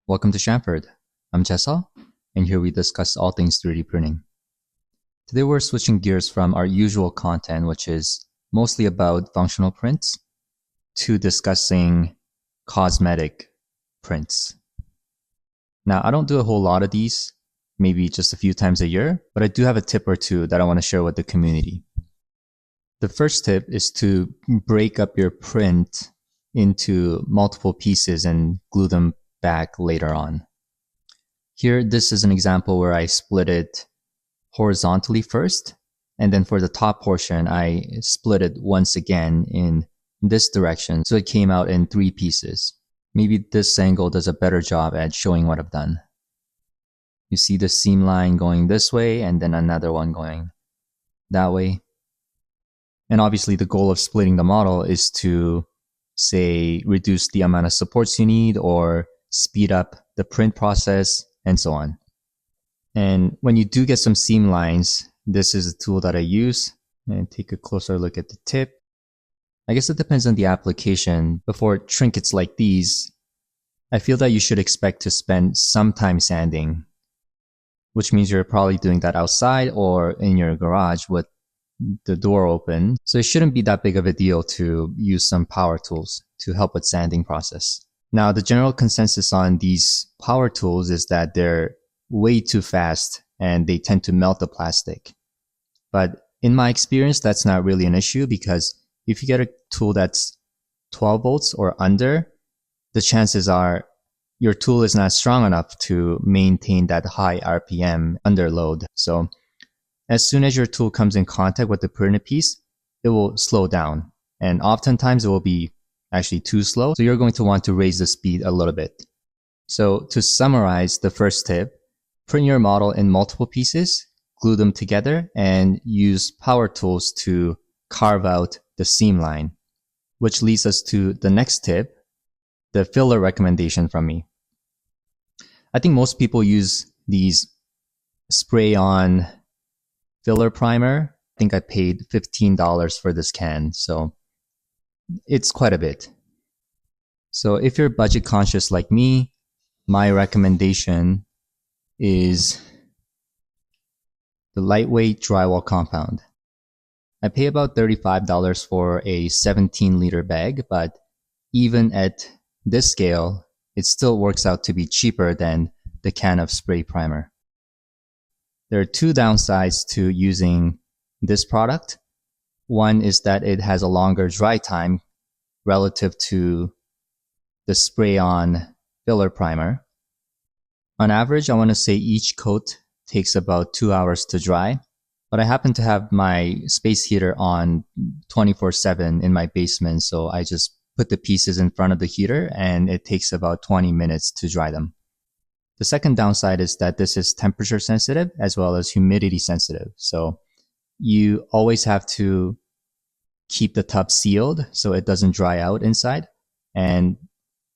Welcome to Shamford. I'm Jessel, and here we discuss all things 3D printing. Today we're switching gears from our usual content, which is mostly about functional prints, to discussing cosmetic prints. Now, I don't do a whole lot of these, maybe just a few times a year, but I do have a tip or two that I want to share with the community. The first tip is to break up your print into multiple pieces and glue them back later on. Here, this is an example where I split it horizontally first, and then for the top portion, I split it once again in this direction, so it came out in 3 pieces. Maybe this angle does a better job at showing what I've done. You see the seam line going this way, and then another one going that way. And obviously the goal of splitting the model is to, say, reduce the amount of supports you need or speed up the print process and so on. And when you do get some seam lines, this is a tool that I use. And take a closer look at the tip. I guess it depends on the application, but for trinkets like these, I feel that you should expect to spend some time sanding, which means you're probably doing that outside or in your garage with the door open. So it shouldn't be that big of a deal to use some power tools to help with sanding process. Now, the general consensus on these power tools is that they're way too fast and they tend to melt the plastic. But in my experience, that's not really an issue, because if you get a tool that's 12 volts or under, the chances are your tool is not strong enough to maintain that high RPM under load. So as soon as your tool comes in contact with the printed piece, it will slow down. And oftentimes it will be actually too slow. So you're going to want to raise the speed a little bit. So to summarize the first tip, print your model in multiple pieces, glue them together, and use power tools to carve out the seam line. Which leads us to the next tip, the filler recommendation from me. I think most people use these spray-on filler primer. I think I paid $15 for this can, so it's quite a bit. So if you're budget conscious like me, my recommendation is the lightweight drywall compound. I pay about $35 for a 17-liter bag, but even at this scale, it still works out to be cheaper than the can of spray primer. There are 2 downsides to using this product. One is that it has a longer dry time relative to the spray-on filler primer. On average, I want to say each coat takes about 2 hours to dry, but I happen to have my space heater on 24/7 in my basement, so I just put the pieces in front of the heater and it takes about 20 minutes to dry them. The second downside is that this is temperature sensitive as well as humidity sensitive. So you always have to keep the tub sealed so it doesn't dry out inside. And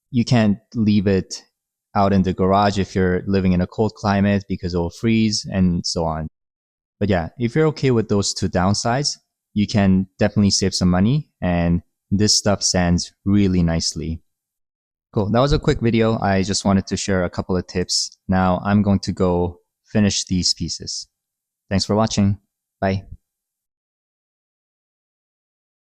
you can't leave it out in the garage if you're living in a cold climate because it will freeze and so on. But yeah, if you're okay with those 2 downsides, you can definitely save some money, and this stuff sands really nicely. Cool. That was a quick video. I just wanted to share a couple of tips. Now I'm going to go finish these pieces. Thanks for watching. Bye.